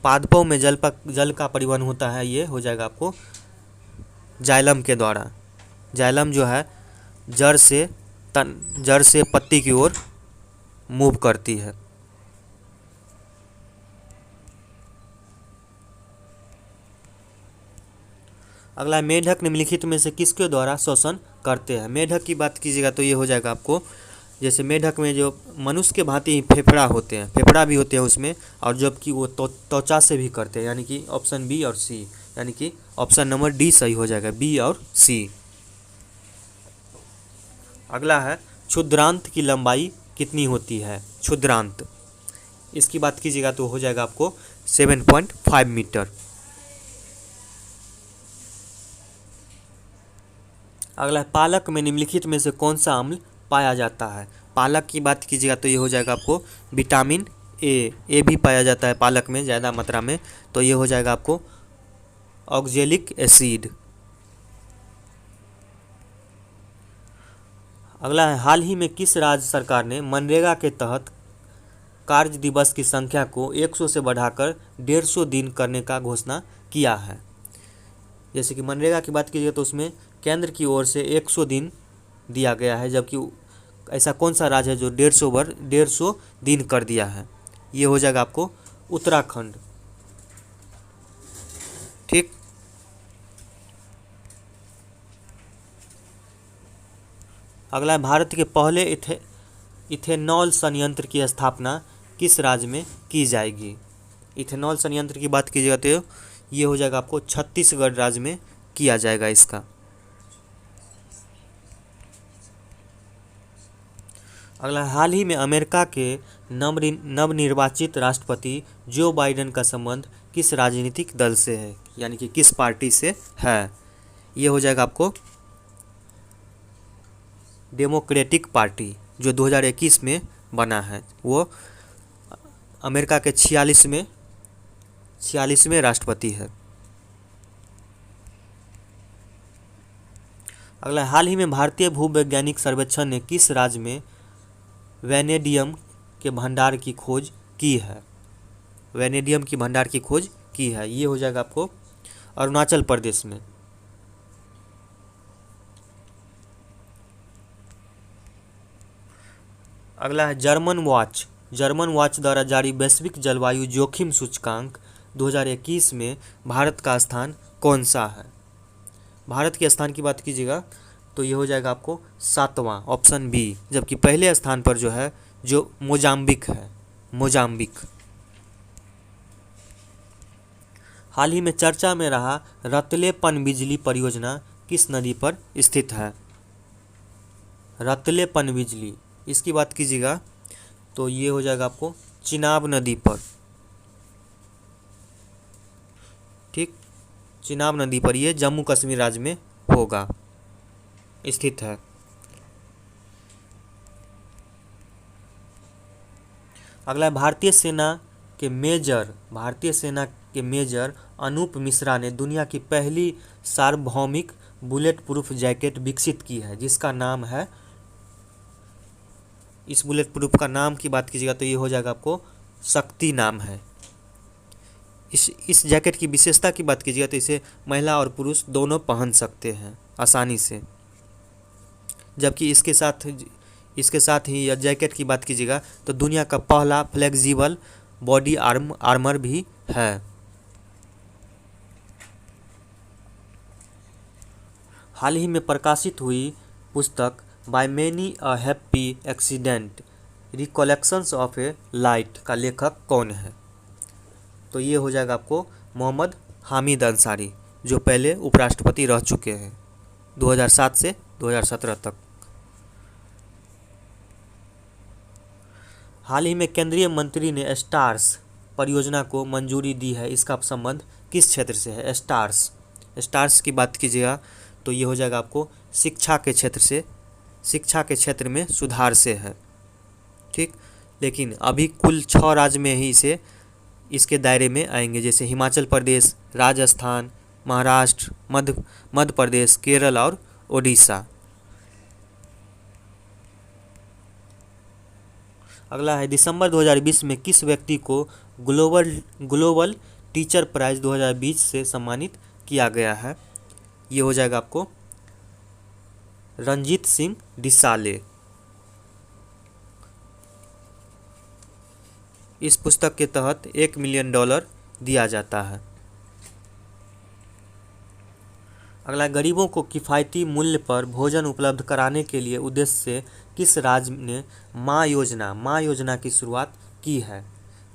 पादपों में जल का परिवहन होता है, ये हो जाएगा आपको जाइलम के द्वारा। जाइलम जो है जड़ से पत्ती की ओर मूव करती है। अगला मेढक निम्नलिखित में से किसके द्वारा श्वसन करते हैं? मेढक की बात कीजिएगा तो ये हो जाएगा आपको, जैसे मेढक में जो मनुष्य के भांति ही फेफड़ा होते हैं, फेफड़ा भी होते हैं उसमें, और जबकि वो त्वचा से भी करते हैं, यानी कि ऑप्शन बी और सी, यानी कि ऑप्शन नंबर डी सही हो जाएगा, बी और सी। अगला है क्षुद्रांत की लंबाई कितनी होती है? क्षुद्रांत, इसकी बात कीजिएगा तो हो जाएगा आपको 7.5 मीटर। अगला है पालक में निम्नलिखित में से कौन सा अम्ल पाया जाता है? पालक की बात कीजिएगा तो ये हो जाएगा आपको विटामिन ए भी पाया जाता है पालक में ज़्यादा मात्रा में, तो ये हो जाएगा आपको ऑक्जेलिक एसिड। अगला है हाल ही में किस राज्य सरकार ने मनरेगा के तहत कार्य दिवस की संख्या को 100 से बढ़ाकर 150 दिन करने का घोषणा किया है? जैसे कि मनरेगा की बात कीजिए तो उसमें केंद्र की ओर से 100 दिन दिया गया है, जबकि ऐसा कौन सा राज्य है जो 150 दिन कर दिया है? ये हो जाएगा आपको उत्तराखंड। ठीक, अगला है भारत के पहले इथेनॉल संयंत्र की स्थापना किस राज्य में की जाएगी? इथेनॉल संयंत्र की बात कीजिएगा तो ये हो जाएगा आपको छत्तीसगढ़ राज्य में किया जाएगा इसका। अगला, हाल ही में अमेरिका के नवनिर्वाचित राष्ट्रपति जो बाइडेन का संबंध किस राजनीतिक दल से है, यानी कि किस पार्टी से है? ये हो जाएगा आपको डेमोक्रेटिक पार्टी, जो 2021 में बना है, वो अमेरिका के 46वें राष्ट्रपति है। अगला, हाल ही में भारतीय भूवैज्ञानिक सर्वेक्षण ने किस राज्य में वैनेडियम के भंडार की खोज की है? वैनेडियम की भंडार की खोज की है, ये हो जाएगा आपको अरुणाचल प्रदेश में। अगला है जर्मन वॉच द्वारा जारी वैश्विक जलवायु जोखिम सूचकांक 2021 में भारत का स्थान कौन सा है? भारत के स्थान की बात कीजिएगा तो ये हो जाएगा आपको 7वां, ऑप्शन बी, जबकि पहले स्थान पर जो है जो मोजाम्बिक है, मोजाम्बिक। हाल ही में चर्चा में रहा रतले पनबिजली परियोजना किस नदी पर स्थित है? रतले पनबिजली, इसकी बात कीजिएगा तो ये हो जाएगा आपको चिनाब नदी पर। ठीक, चिनाब नदी पर ये जम्मू कश्मीर राज्य में होगा, स्थित है। अगला, भारतीय सेना के मेजर अनूप मिश्रा ने दुनिया की पहली सार्वभौमिक बुलेट प्रूफ जैकेट विकसित की है, जिसका नाम है इस बुलेट प्रूफ का नाम की बात कीजिएगा तो ये हो जाएगा आपको शक्ति नाम है। इस जैकेट की विशेषता की बात कीजिएगा तो इसे महिला और पुरुष दोनों पहन सकते हैं आसानी से। जबकि इसके साथ ही यह जैकेट की बात कीजिएगा तो दुनिया का पहला फ्लेक्सिबल बॉडी आर्मर भी है। हाल ही में प्रकाशित हुई पुस्तक by many a happy accident recollections of a life का लेखक कौन है? तो ये हो जाएगा आपको मोहम्मद हामिद अंसारी, जो पहले उपराष्ट्रपति रह चुके हैं 2007 से 2017 तक। हाल ही में केंद्रीय मंत्री ने स्टार्स परियोजना को मंजूरी दी है। इसका संबंध किस क्षेत्र से है? स्टार्स की बात कीजिएगा तो ये हो जाएगा आपको शिक्षा के क्षेत्र में सुधार से है। ठीक, लेकिन अभी कुल 6 राज्य में ही इसके दायरे में आएंगे, जैसे हिमाचल प्रदेश, राजस्थान, महाराष्ट्र, मध्य प्रदेश, केरल और ओडिशा। अगला है दिसंबर 2020 में किस व्यक्ति को ग्लोबल टीचर प्राइज 2020 से सम्मानित किया गया है? ये हो जाएगा आपको रंजीत सिंह डिसाले। इस पुस्तक के तहत $1 मिलियन दिया जाता है। अगला, गरीबों को किफ़ायती मूल्य पर भोजन उपलब्ध कराने के लिए उद्देश्य से किस राज्य ने माँ योजना की शुरुआत की है?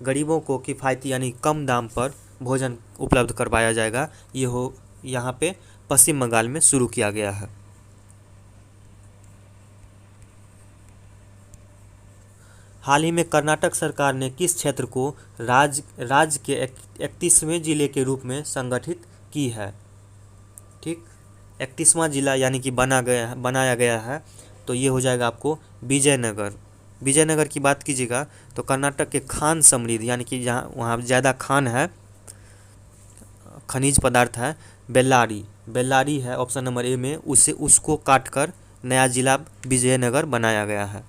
गरीबों को किफ़ायती यानी कम दाम पर भोजन उपलब्ध करवाया जाएगा। यहाँ पे पश्चिम बंगाल में शुरू किया गया है। हाल ही में कर्नाटक सरकार ने किस क्षेत्र को राज्य के 31वें जिले के रूप में संगठित की है? ठीक, 31वां जिला यानी कि बनाया गया है, तो ये हो जाएगा आपको विजयनगर की बात कीजिएगा तो कर्नाटक के खान समृद्ध यानी कि जहाँ वहाँ ज़्यादा खान है, खनिज पदार्थ है, बेल्लारी है ऑप्शन नंबर ए में, उसको काटकर नया जिला विजयनगर बनाया गया है।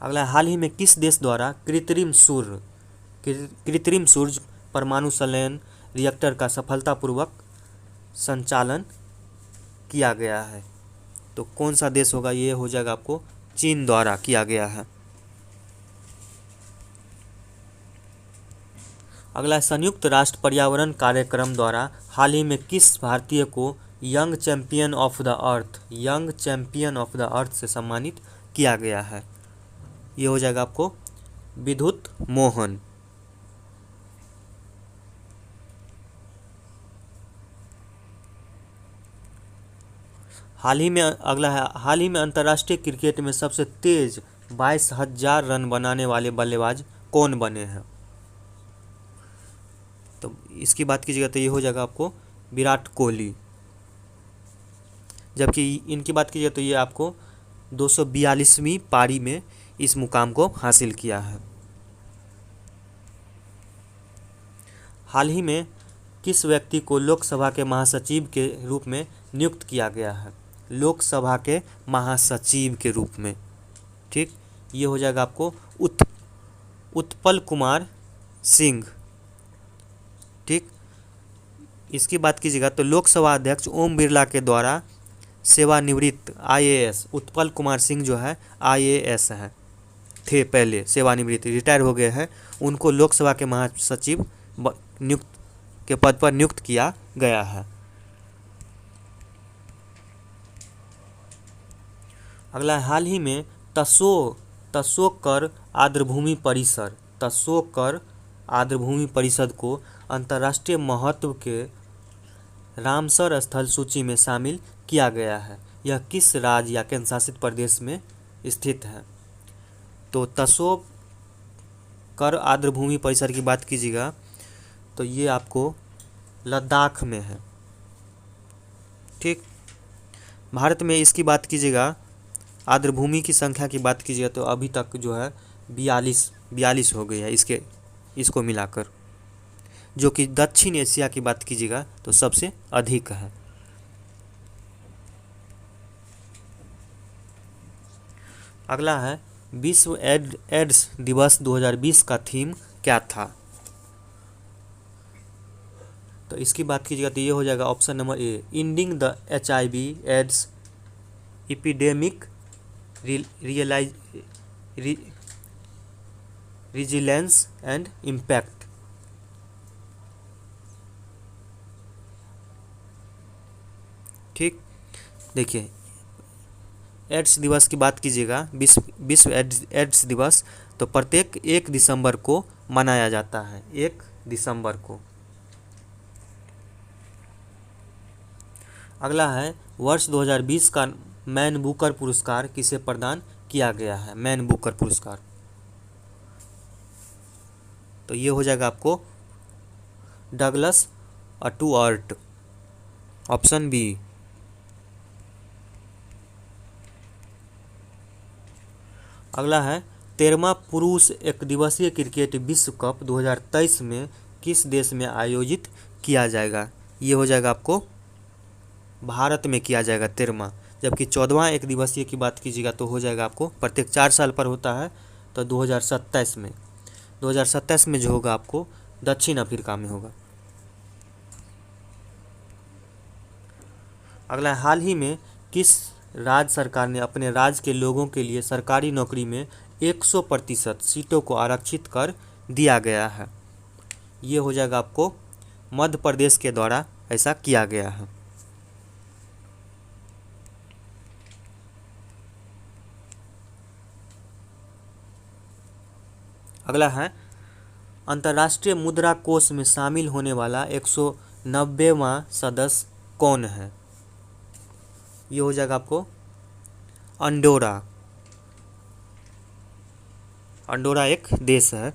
अगला, हाल ही में किस देश द्वारा कृत्रिम सूर्य परमाणु संलयन रिएक्टर का सफलतापूर्वक संचालन किया गया है? तो कौन सा देश होगा? ये हो जाएगा आपको चीन द्वारा किया गया है। अगला, संयुक्त राष्ट्र पर्यावरण कार्यक्रम द्वारा हाल ही में किस भारतीय को young champion of the earth से सम्मानित किया गया है? ये हो जाएगा आपको विद्युत मोहन। हाल ही में अंतर्राष्ट्रीय क्रिकेट में सबसे तेज 22,000 रन बनाने वाले बल्लेबाज कौन बने हैं? तो इसकी बात कीजिएगा तो ये हो जाएगा आपको विराट कोहली। जबकि इनकी बात कीजिएगा तो ये आपको 242वीं पारी में इस मुकाम को हासिल किया है। हाल ही में किस व्यक्ति को लोकसभा के महासचिव के रूप में नियुक्त किया गया है? लोकसभा के महासचिव के रूप में। ठीक, ये हो जाएगा आपको उत्पल कुमार सिंह। ठीक, इसकी बात कीजिएगा तो लोकसभा अध्यक्ष ओम बिरला के द्वारा सेवानिवृत्त IAS उत्पल कुमार सिंह जो है IAS थे, पहले सेवानिवृत्त रिटायर हो गए हैं, उनको लोकसभा के महासचिव के पद पर नियुक्त किया गया है। अगला, हाल ही में तसोकर आर्द्रभूमि परिषद को अंतर्राष्ट्रीय महत्व के रामसर स्थल सूची में शामिल किया गया है। यह किस राज्य या केंद्र शासित प्रदेश में स्थित है? तो तसोकर आर्द्रभूमि परिसर की बात कीजिएगा तो ये आपको लद्दाख में है। ठीक, भारत में इसकी बात कीजिएगा, आर्द्रभूमि की संख्या की बात कीजिएगा तो अभी तक जो है 42 हो गई है इसको मिलाकर, जो कि दक्षिण एशिया की बात कीजिएगा तो सबसे अधिक है। अगला है विश्व एड्स दिवस 2020 का थीम क्या था। तो इसकी बात कीजिएगा तो ये हो जाएगा option number A, ending the HIV AIDS epidemic resilience and impact. ठीक, देखिए एड्स दिवस की बात कीजिएगा, विश्व एड्स दिवस तो प्रत्येक 1 दिसंबर को मनाया जाता है, 1 दिसंबर को। अगला है वर्ष 2020 का मैन बुकर पुरस्कार किसे प्रदान किया गया है, मैन बुकर पुरस्कार। तो ये हो जाएगा आपको डगलस अटूअर्ट, ऑप्शन बी। अगला है 13वां पुरुष एकदिवसीय क्रिकेट विश्व कप 2023 में किस देश में आयोजित किया जाएगा। ये हो जाएगा आपको भारत में किया जाएगा 13वां, जबकि 14वां एक दिवसीय की बात कीजिएगा तो हो जाएगा आपको प्रत्येक 4 साल पर होता है, तो 2027 में जो होगा आपको दक्षिण अफ्रीका में होगा। अगला, हाल ही में किस राज्य सरकार ने अपने राज्य के लोगों के लिए सरकारी नौकरी में 100% सीटों को आरक्षित कर दिया गया है। ये हो जाएगा आपको मध्य प्रदेश के द्वारा ऐसा किया गया है। अगला है अंतर्राष्ट्रीय मुद्रा कोष में शामिल होने वाला 190वां सदस्य कौन है। ये हो जाएगा आपको अंडोरा। अंडोरा एक देश है।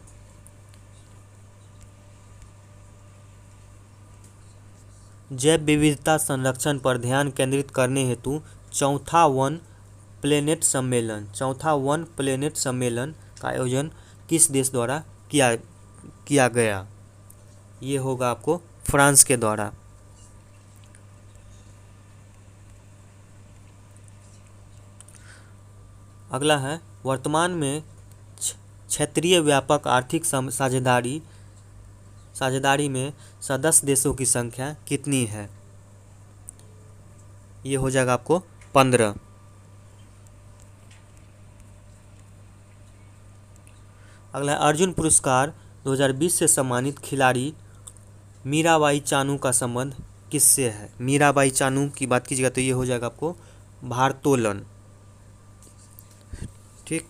जैव विविधता संरक्षण पर ध्यान केंद्रित करने हेतु चौथा वन प्लेनेट सम्मेलन का आयोजन किस देश द्वारा किया गया। ये होगा आपको फ्रांस के द्वारा। अगला है वर्तमान में क्षेत्रीय व्यापक आर्थिक साझेदारी में सदस्य देशों की संख्या कितनी है। ये हो जाएगा आपको 15। अगला है अर्जुन पुरस्कार 2020 से सम्मानित खिलाड़ी मीराबाई चानू का संबंध किससे है। मीराबाई चानू की बात कीजिएगा तो ये हो जाएगा आपको भारोत्तोलन। ठीक,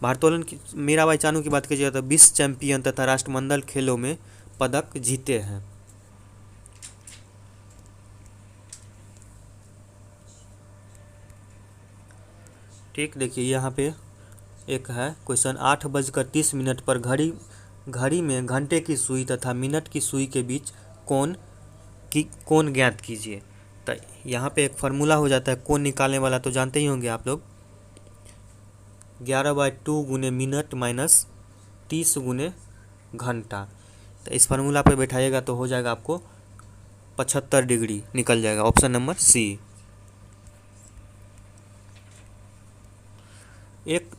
भारोत्तोलन की मीराबाई चानू की बात कीजिएगा तो विश्व चैंपियन तथा राष्ट्रमंडल खेलों में पदक जीते हैं। ठीक, देखिए यहाँ पे एक है क्वेश्चन, 8:30 पर घड़ी में घंटे की सुई तथा मिनट की सुई के बीच कोण ज्ञात कीजिए। तो यहाँ पे एक फार्मूला हो जाता है कोण निकालने वाला, तो जानते ही होंगे आप लोग, 11/2 गुने मिनट माइनस 30 गुने घंटा। तो इस फार्मूला पे बैठाइएगा तो हो जाएगा आपको 75 डिग्री निकल जाएगा, ऑप्शन नंबर सी।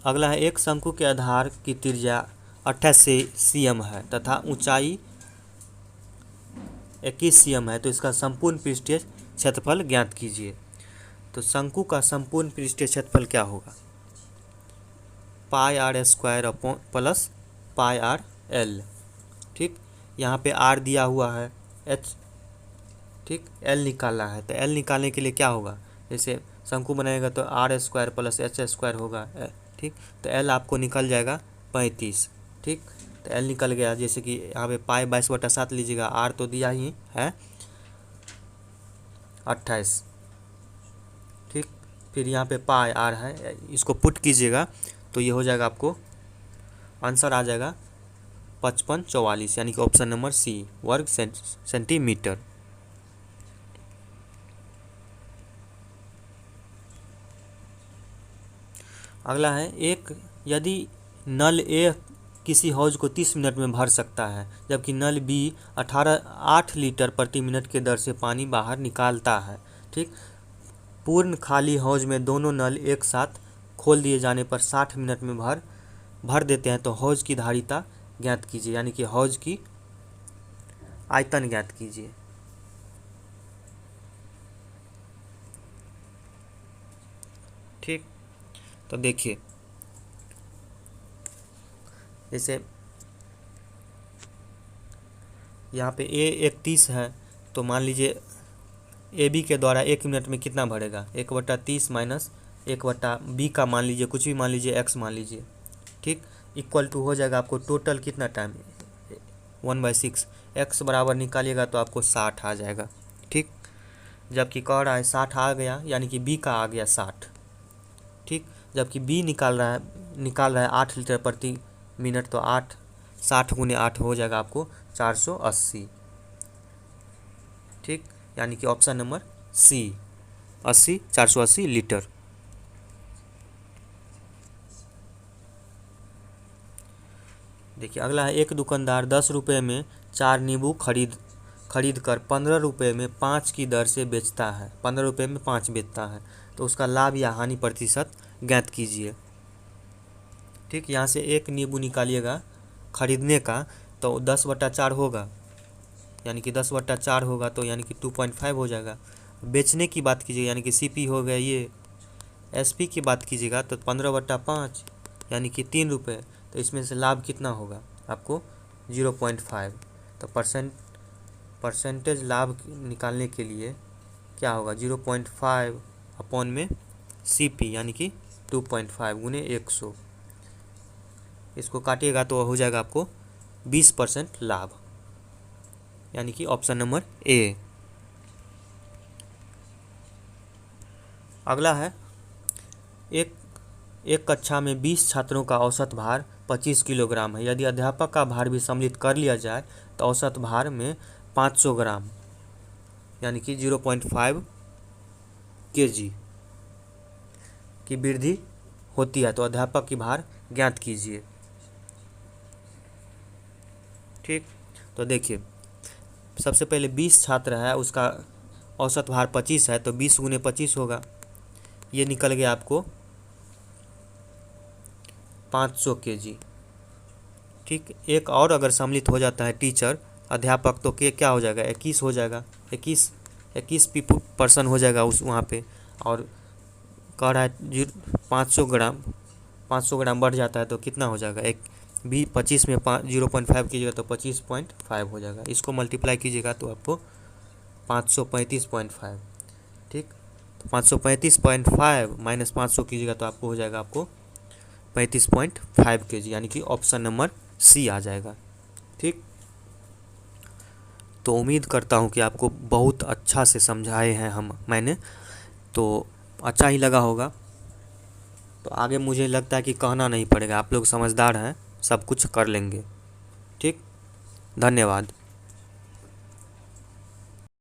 अगला है एक शंकु के आधार की त्रिज्या 28 cm है तथा ऊंचाई 21 cm है, तो इसका संपूर्ण पृष्ठीय क्षेत्रफल ज्ञात कीजिए। तो शंकु का संपूर्ण पृष्ठीय क्षेत्रफल क्या होगा, πr² प्लस πrl। ठीक, यहाँ पे r दिया हुआ है h, ठीक, l निकालना है, तो l निकालने के लिए क्या होगा, जैसे शंकु बनाएगा तो r² प्लस h² होगा। ठीक, तो l आपको निकल जाएगा 35। ठीक, तो l निकल गया, जैसे कि यहाँ पे पाई 22/7 लीजिएगा, r तो दिया ही है 28। ठीक, फिर यहाँ पे पाई r है, इसको पुट कीजिएगा तो ये हो जाएगा, आपको आंसर आ जाएगा 5544, यानी कि ऑप्शन नंबर सी, वर्ग सेंटीमीटर। अगला है यदि नल ए किसी हौज को 30 मिनट में भर सकता है, जबकि नल बी 8 लीटर प्रति मिनट के दर से पानी बाहर निकालता है। ठीक, पूर्ण खाली हौज में दोनों नल एक साथ खोल दिए जाने पर 60 मिनट में भर देते हैं तो हौज की धारिता ज्ञात कीजिए, यानी कि हौज की आयतन ज्ञात कीजिए। ठीक, तो देखिए जैसे यहाँ पे A 31 है, तो मान लीजिए AB के द्वारा 1 मिनट में कितना भरेगा, 1/30 माइनस 1/B का मान लीजिए कुछ भी, मान लीजिए x मान लीजिए। ठीक, इक्वल टू हो जाएगा आपको टोटल कितना टाइम, 1/6। x बराबर निकालिएगा तो आपको 60 आ जाएगा। ठीक, जबकि कह रहा है 60 आ गया, यानी कि B का आ गया 60। ठीक, जबकि B निकाल रहा है 8 लीटर प्रति मिनट, तो 60 गुने 8 हो जाएगा आपको 480। ठीक, यानी कि ऑप्शन नंबर सी 480 लीटर। देखिए अगला है, एक दुकानदार 10 रुपये में 4 नींबू खरीद कर 15 रुपये में 5 की दर से बेचता है, 15 रुपये में 5 बेचता है, तो उसका लाभ या हानि प्रतिशत ज्ञात कीजिए। ठीक, यहाँ से एक नींबू निकालिएगा खरीदने का, तो 10/4 होगा, यानी कि 10/4 होगा, तो यानी कि 2.5 हो जाएगा। बेचने की बात कीजिएगा, यानी कि CP हो गया, ये SP की बात कीजिएगा तो 15/5 यानी कि 3 रुपये, तो इसमें से लाभ कितना होगा आपको 0.5। तो परसेंटेज लाभ निकालने के लिए क्या होगा 0.5 अपॉन में CP, यानी कि 2.5 गुने 100। इसको काटिएगा तो हो जाएगा आपको 20% लाभ, यानी कि ऑप्शन नंबर A। अगला है, एक कक्षा में 20 छात्रों का औसत भार 25 किलोग्राम है। यदि अध्यापक का भार भी सम्मिलित कर लिया जाए तो औसत भार में 500 ग्राम, यानी कि 0.5 kg की वृद्धि होती है, तो अध्यापक की भार ज्ञात कीजिए। ठीक, तो देखिए सबसे पहले 20 छात्र है, उसका औसत भार 25 है, तो 20 गुने 25 होगा, ये निकल गया आपको 500 kg। ठीक, एक और अगर सम्मिलित हो जाता है टीचर अध्यापक, तो क्या हो जाएगा 21 हो जाएगा, 21 पर्सन हो जाएगा उस वहाँ पे। और कह रहा है 500 ग्राम बढ़ जाता है, तो कितना हो जाएगा 25 में 0.5 कीजिएगा तो 25.5 हो जाएगा। इसको मल्टीप्लाई कीजिएगा तो आपको 535.5। ठीक, तो 535.5 माइनस 500 कीजिएगा तो आपको हो जाएगा आपको 35.5 kg, यानी कि ऑप्शन नंबर C आ जाएगा। ठीक, तो उम्मीद करता हूँ कि आपको बहुत अच्छा से समझाए हैं मैंने, तो अच्छा ही लगा होगा। तो आगे मुझे लगता है कि कहना नहीं पड़ेगा, आप लोग समझदार हैं, सब कुछ कर लेंगे। ठीक, धन्यवाद।